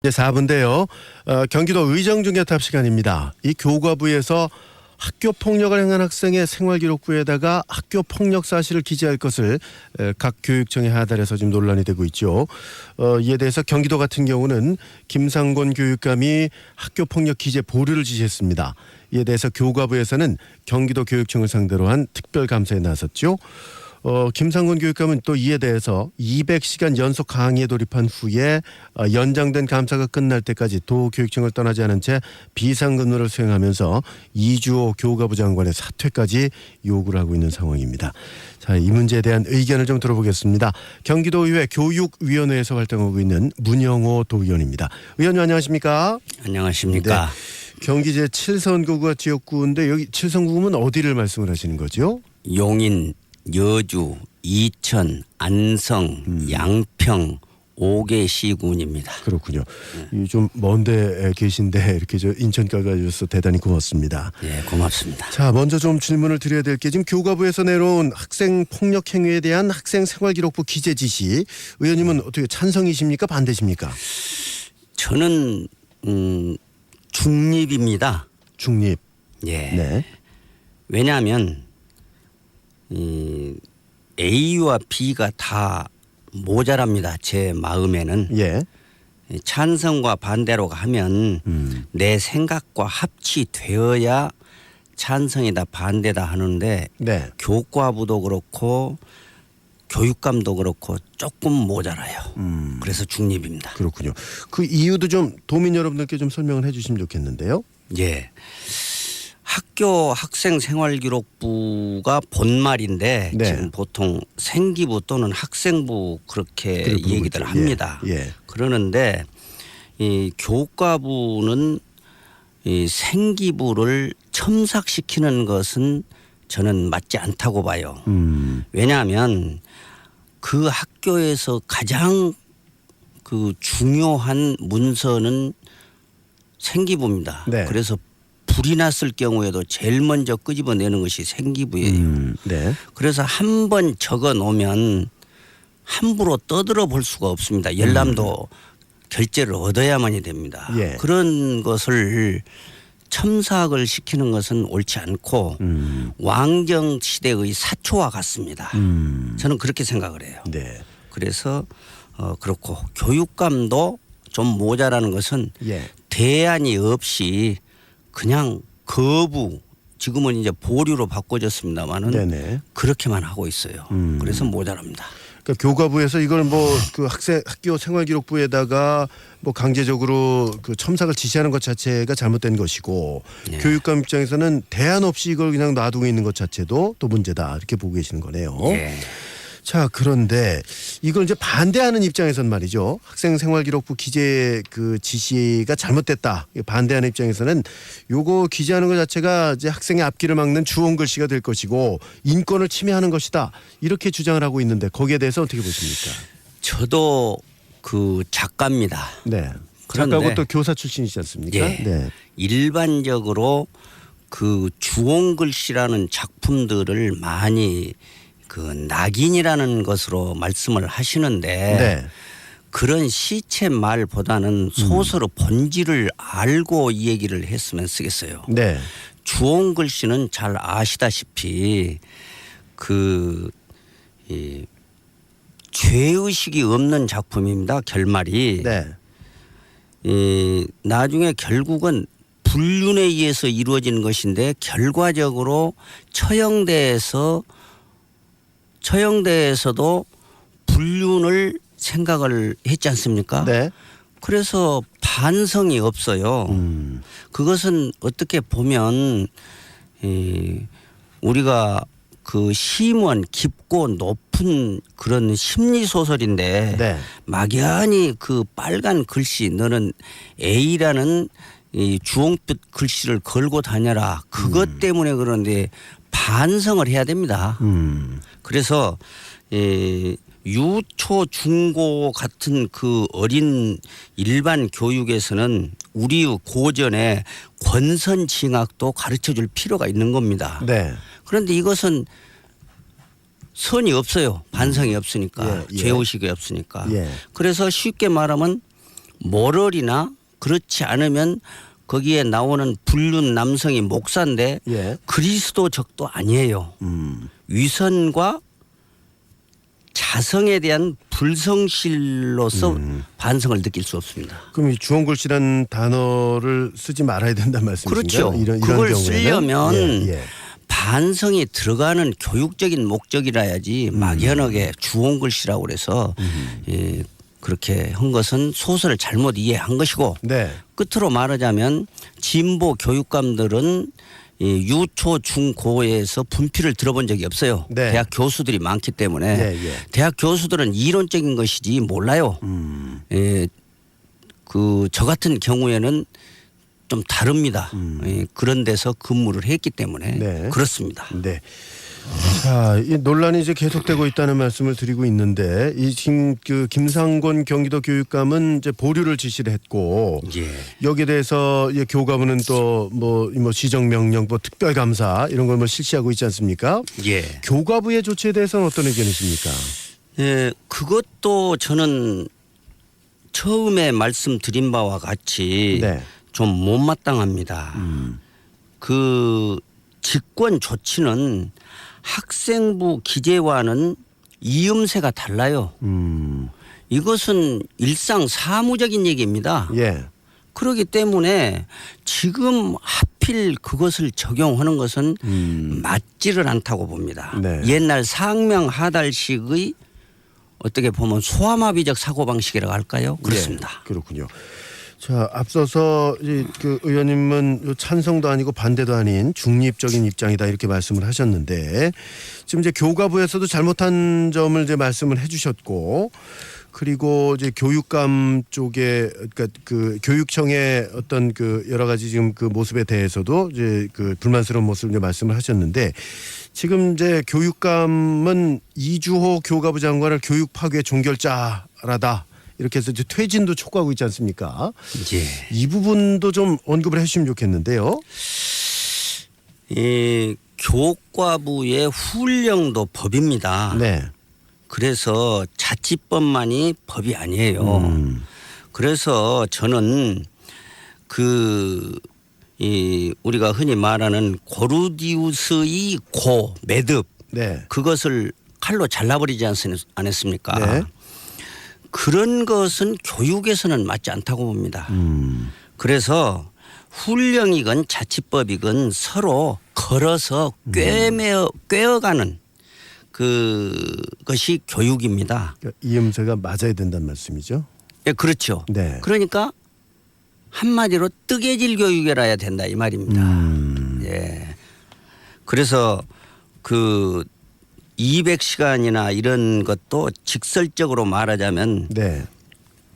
이제 4부인데요. 경기도 의정중개탑 시간입니다. 이 교과부에서 학교 폭력을 행한 학생의 생활기록부에다가 학교 폭력 사실을 기재할 것을 각 교육청에 하달해서 지금 논란이 되고 있죠. 이에 대해서 경기도 같은 경우는 김상곤 교육감이 학교 폭력 기재 보류를 지시했습니다. 이에 대해서 교과부에서는 경기도 교육청을 상대로 한 특별 감사에 나섰죠. 김상곤 교육감은 또 이에 대해서 200시간 연속 강의에 돌입한 후에 연장된 감사가 끝날 때까지 도교육청을 떠나지 않은 채 비상근무를 수행하면서 이주호 교과부 장관의 사퇴까지 요구를 하고 있는 상황입니다. 자, 이 문제에 대한 의견을 좀 들어보겠습니다. 경기도의회 교육위원회에서 활동하고 있는 문영호 도의원입니다. 의원님 안녕하십니까? 안녕하십니까? 네. 경기 제7선거구가 지역구인데 여기 7선구면 어디를 말씀을 하시는 거죠? 용인, 여주, 이천, 안성, 양평 5개 시군입니다. 그렇군요. 좀 먼데 계신데 이렇게 저 인천까지 가셔서 대단히 고맙습니다. 예, 고맙습니다. 자, 먼저 좀 질문을 드려야 될 게 지금 교과부에서 내놓은 학생 폭력 행위에 대한 학생 생활기록부 기재 지시, 의원님은 어떻게 찬성이십니까? 반대십니까? 저는 중립입니다. 중립. 예. 네. 왜냐하면 A와 B가 다 모자랍니다. 제 마음에는. 예. 찬성과 반대로 하면 내 생각과 합치되어야 찬성이다 반대다 하는데 네. 교과부도 그렇고 교육감도 그렇고 조금 모자라요. 그래서 중립입니다. 그렇군요. 그 이유도 좀 도민 여러분들께 좀 설명을 해 주시면 좋겠는데요. 예. 학교 학생 생활기록부가 본말인데 네. 지금 보통 생기부 또는 학생부 그렇게 얘기들 합니다. 예. 그러는데 이 교과부는 이 생기부를 첨삭시키는 것은 저는 맞지 않다고 봐요. 왜냐하면 그 학교에서 가장 그 중요한 문서는 생기부입니다. 네. 그래서 불이 났을 경우에도 제일 먼저 끄집어내는 것이 생기부예요. 네. 그래서 한 번 적어 놓으면 함부로 떠들어 볼 수가 없습니다. 열람도 결재를 얻어야만이 됩니다. 예. 그런 것을 첨삭을 시키는 것은 옳지 않고 왕정 시대의 사초와 같습니다. 저는 그렇게 생각을 해요. 네. 그래서 그렇고 교육감도 좀 모자라는 것은 예. 대안이 없이 그냥 거부, 지금은 이제 보류로 바꿔졌습니다마는 네네. 그렇게만 하고 있어요. 그래서 모자랍니다. 그러니까 교과부에서 이걸 뭐 그 학교 생활기록부에다가 뭐 강제적으로 그 첨삭을 지시하는 것 자체가 잘못된 것이고 네. 교육감 입장에서는 대안 없이 이걸 그냥 놔두고 있는 것 자체도 또 문제다 이렇게 보고 계시는 거네요. 예. 자, 그런데 이걸 이제 반대하는 입장에서는 말이죠. 학생 생활기록부 기재 그 지시가 잘못됐다. 반대하는 입장에서는 요거 기재하는 것 자체가 이제 학생의 앞길을 막는 주홍 글씨가 될 것이고 인권을 침해하는 것이다. 이렇게 주장을 하고 있는데 거기에 대해서 어떻게 보십니까? 저도 그 작가입니다. 네. 그런데 작가고 또 교사 출신이지 않습니까? 예. 네. 일반적으로 그 주홍 글씨라는 작품들을 많이 그 낙인이라는 것으로 말씀을 하시는데 네. 그런 시체 말보다는 소설의 본질을 알고 이 얘기를 했으면 쓰겠어요. 네. 주홍 글씨는 잘 아시다시피 그 이 죄의식이 없는 작품입니다. 결말이. 네. 이 나중에 결국은 불륜에 의해서 이루어진 것인데 결과적으로 처형대에서도 불륜을 생각을 했지 않습니까? 네. 그래서 반성이 없어요. 그것은 어떻게 보면 우리가 그 심원 깊고 높은 그런 심리 소설인데 네. 막연히 그 빨간 글씨 너는 A라는 이 주홍빛 글씨를 걸고 다녀라. 그것 때문에 그런데 반성을 해야 됩니다. 그래서 유초 중고 같은 그 어린 일반 교육에서는 우리의 고전에 권선징악도 가르쳐줄 필요가 있는 겁니다. 네. 그런데 이것은 선이 없어요. 반성이 없으니까. 예. 죄의식이 없으니까. 예. 그래서 쉽게 말하면 모럴이나 그렇지 않으면 거기에 나오는 불륜 남성이 목사인데 예. 그리스도적도 아니에요. 위선과 자성에 대한 불성실로서 반성을 느낄 수 없습니다. 그럼 이 주홍글씨라는 단어를 쓰지 말아야 된다는 말씀이신가요? 그렇죠. 이런 그걸 경우에는? 쓰려면 예, 예. 반성이 들어가는 교육적인 목적이라야지 막연하게 주홍글씨라고 그래서 예, 그렇게 한 것은 소설을 잘못 이해한 것이고 네. 끝으로 말하자면 진보 교육감들은 이 유초 중고에서 분필을 들어본 적이 없어요. 네. 대학 교수들이 많기 때문에 예, 예. 대학 교수들은 이론적인 것이지 몰라요. 예, 그 저 같은 경우에는 좀 다릅니다. 예, 그런 데서 근무를 했기 때문에 네. 그렇습니다. 네. 자, 이 논란이 이제 계속되고 있다는 말씀을 드리고 있는데 이 지금 그 김상곤 경기도 교육감은 이제 보류를 지시를 했고 예. 여기에 대해서 이 교과부는 또 뭐 시정명령, 뭐 특별감사 이런 걸 뭐 실시하고 있지 않습니까? 예. 교과부의 조치에 대해서는 어떤 의견이십니까? 예, 그것도 저는 처음에 말씀드린 바와 같이 네. 좀 못마땅합니다. 그 직권 조치는 학생부 기재와는 이음새가 달라요. 이것은 일상 사무적인 얘기입니다. 예. 그렇기 때문에 지금 하필 그것을 적용하는 것은 맞지를 않다고 봅니다. 네. 옛날 상명하달식의 어떻게 보면 소아마비적 사고방식이라고 할까요? 그렇습니다. 예, 그렇군요. 자, 앞서서 그 의원님은 요 찬성도 아니고 반대도 아닌 중립적인 입장이다 이렇게 말씀을 하셨는데 지금 이제 교과부에서도 잘못한 점을 이제 말씀을 해주셨고 그리고 이제 교육감 쪽에 그러니까 그 교육청의 어떤 그 여러 가지 지금 그 모습에 대해서도 이제 그 불만스러운 모습을 이제 말씀을 하셨는데 지금 이제 교육감은 이주호 교과부 장관을 교육 파괴 종결자라다. 이렇게 해서 이제 퇴진도 촉구하고 있지 않습니까? 예. 이 부분도 좀 언급을 해주시면 좋겠는데요. 이 교과부의 훈령도 법입니다. 네. 그래서 자치법만이 법이 아니에요. 그래서 저는 이 우리가 흔히 말하는 고르디우스의 고 매듭 네. 그것을 칼로 잘라버리지 않았습니까? 네. 그런 것은 교육에서는 맞지 않다고 봅니다. 그래서 훈령이건 자치법이건 서로 걸어서 꿰어가는 그것이 교육입니다. 그러니까 이음새가 맞아야 된다는 말씀이죠. 예, 그렇죠. 네. 그러니까 한마디로 뜨개질 교육이라야 된다 이 말입니다. 예. 그래서 그 200시간이나 이런 것도 직설적으로 말하자면 네.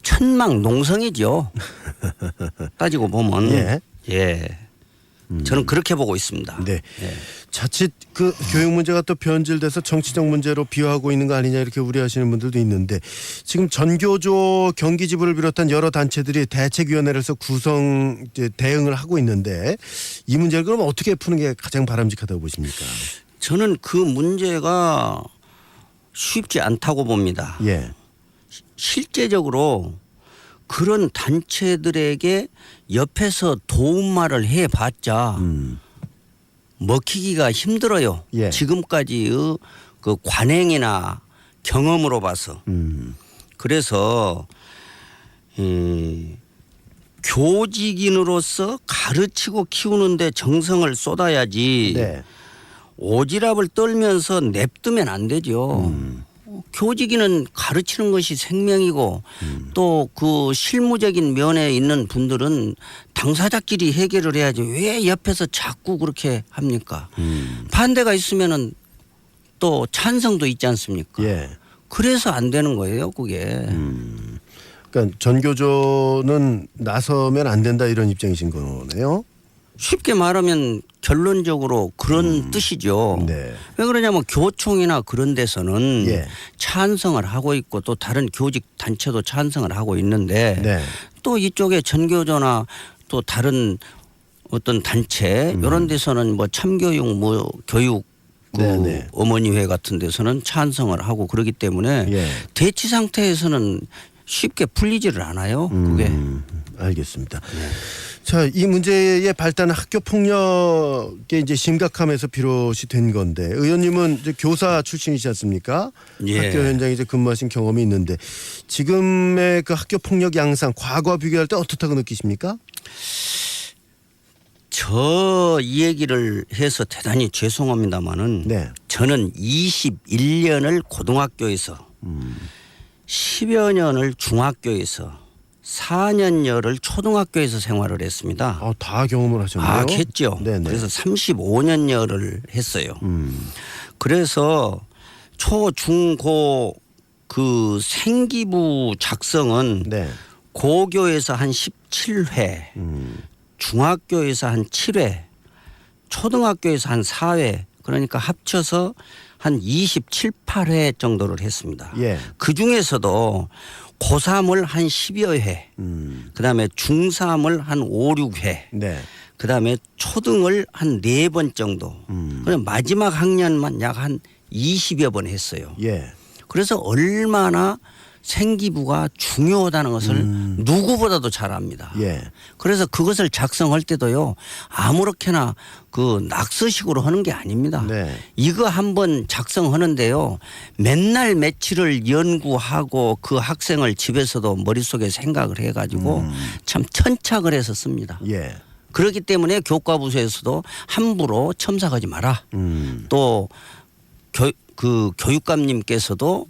천막농성이죠. 따지고 보면 예. 예. 저는 그렇게 보고 있습니다. 네. 예. 자칫 그 교육 문제가 또 변질돼서 정치적 문제로 비화하고 있는 거 아니냐 이렇게 우려하시는 분들도 있는데 지금 전교조 경기지부를 비롯한 여러 단체들이 대책위원회를 해서 구성 이제 대응을 하고 있는데 이 문제를 그럼 어떻게 푸는 게 가장 바람직하다고 보십니까? 저는 그 문제가 쉽지 않다고 봅니다. 예. 실제적으로 그런 단체들에게 옆에서 도움말을 해봤자 먹히기가 힘들어요. 예. 지금까지의 그 관행이나 경험으로 봐서. 그래서 교직인으로서 가르치고 키우는데 정성을 쏟아야지 네. 오지랖을 떨면서 냅두면 안 되죠. 교직인은 가르치는 것이 생명이고 또 그 실무적인 면에 있는 분들은 당사자끼리 해결을 해야지 왜 옆에서 자꾸 그렇게 합니까? 반대가 있으면은 또 찬성도 있지 않습니까? 예. 그래서 안 되는 거예요, 그게. 그러니까 전교조는 나서면 안 된다 이런 입장이신 거네요. 쉽게 말하면 결론적으로 그런 뜻이죠. 네. 왜 그러냐면 교총이나 그런 데서는 예. 찬성을 하고 있고 또 다른 교직 단체도 찬성을 하고 있는데 네. 또 이쪽에 전교조나 또 다른 어떤 단체 이런 데서는 뭐 참교육 뭐 교육 그 네네. 어머니회 같은 데서는 찬성을 하고 그러기 때문에 예. 대치 상태에서는 쉽게 풀리지를 않아요. 그게. 알겠습니다. 자, 이 문제의 발단은 학교 폭력의 이제 심각함에서 비롯이 된 건데 의원님은 이제 교사 출신이지 않습니까? 예. 학교 현장에 이제 근무하신 경험이 있는데 지금의 그 학교 폭력 양상 과거와 비교할 때 어떻다고 느끼십니까? 저 이 얘기를 해서 대단히 죄송합니다마는 네. 저는 21년을 고등학교에서 10여 년을 중학교에서 4년여를 초등학교에서 생활을 했습니다. 다 경험을 하셨네요. 했죠. 네네. 그래서 35년여를 했어요. 그래서 초, 중, 고 그 생기부 작성은 네. 고교에서 한 17회, 중학교에서 한 7회, 초등학교에서 한 4회, 그러니까 합쳐서 한 27, 8회 정도를 했습니다. 예. 그 중에서도 고3을 한 10여 회, 그다음에 중3을 한 5, 6회, 네. 그다음에 초등을 한 4번 정도. 그럼 마지막 학년만 약 한 20여 번 했어요. 예. 그래서 얼마나 생기부가 중요하다는 것을 누구보다도 잘 압니다. 예. 그래서 그것을 작성할 때도요, 아무렇게나 그 낙서식으로 하는 게 아닙니다. 네. 이거 한번 작성하는데요, 맨날 며칠을 연구하고 그 학생을 집에서도 머릿속에 생각을 해가지고 참 천착을 해서 씁니다. 예. 그렇기 때문에 교과부서에서도 함부로 첨삭하지 마라. 또 그 교육감님께서도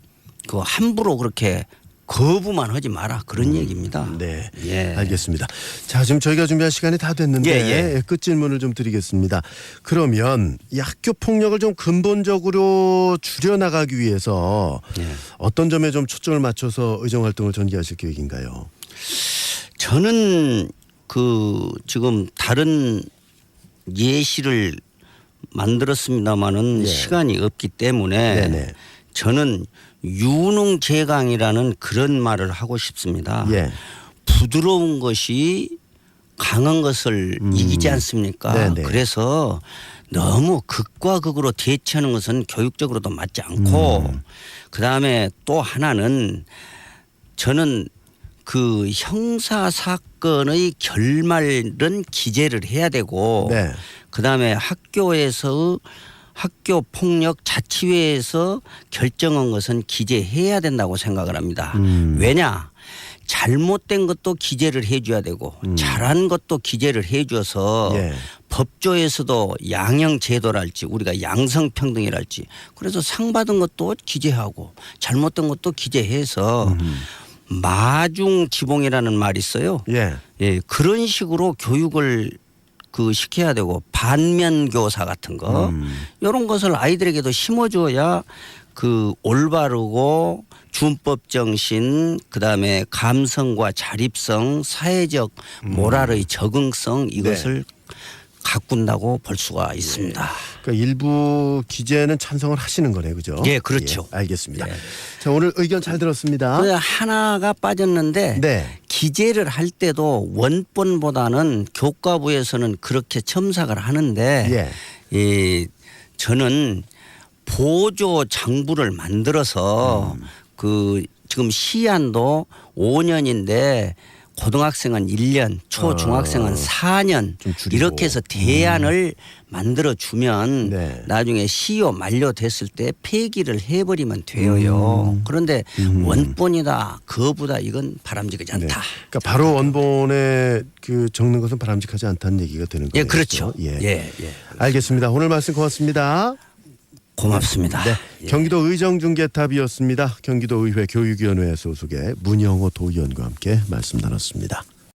그 함부로 그렇게 거부만 하지 마라, 그런 얘기입니다. 네. 예. 알겠습니다. 자, 지금 저희가 준비한 시간이 다 됐는데 예, 예. 끝 질문을 좀 드리겠습니다. 그러면 이 학교 폭력을 좀 근본적으로 줄여나가기 위해서 예. 어떤 점에 좀 초점을 맞춰서 의정 활동을 전개하실 계획인가요? 저는 그 지금 다른 예시를 만들었습니다마는 예. 시간이 없기 때문에 네네. 저는 유능제강이라는 그런 말을 하고 싶습니다. 예. 부드러운 것이 강한 것을 이기지 않습니까? 네네. 그래서 너무 극과 극으로 대치하는 것은 교육적으로도 맞지 않고 그다음에 또 하나는 저는 그 형사 사건의 결말은 기재를 해야 되고 네. 그다음에 학교에서 학교 폭력 자치회에서 결정한 것은 기재해야 된다고 생각을 합니다. 왜냐? 잘못된 것도 기재를 해줘야 되고 잘한 것도 기재를 해줘서 예. 법조에서도 양형제도랄지 우리가 양성평등이랄지 그래서 상 받은 것도 기재하고 잘못된 것도 기재해서 마중지봉이라는 말이 있어요. 예. 예, 그런 식으로 교육을 그 시켜야 되고 반면 교사 같은 거 이런 것을 아이들에게도 심어줘야 그 올바르고 준법 정신 그다음에 감성과 자립성 사회적 모랄의 적응성 이것을 가꾼다고 볼 수가 있습니다. 그러니까 일부 기재는 찬성을 하시는 거네요, 그죠? 예, 그렇죠. 예, 알겠습니다. 예. 자, 오늘 의견 잘 들었습니다. 그래서 하나가 빠졌는데 네. 기재를 할 때도 원본보다는 교과부에서는 그렇게 첨삭을 하는데 이 저는 보조 장부를 만들어서 그 지금 시한도 5년인데 고등학생은 1년, 초중학생은 4년 좀 줄이고. 이렇게 해서 대안을 만들어 주면 네. 나중에 시효 만료됐을 때 폐기를 해버리면 돼요. 그런데 원본이다, 거부다 이건 바람직하지 네. 않다. 그러니까 바로 원본에 그 적는 것은 바람직하지 않다는 얘기가 되는 거예요. 예, 그렇죠. 예. 예, 예. 알겠습니다. 오늘 말씀 고맙습니다. 고맙습니다. 네. 예. 경기도 의정중개탑이었습니다. 경기도의회 교육위원회 소속의 문영호 도의원과 함께 말씀 나눴습니다.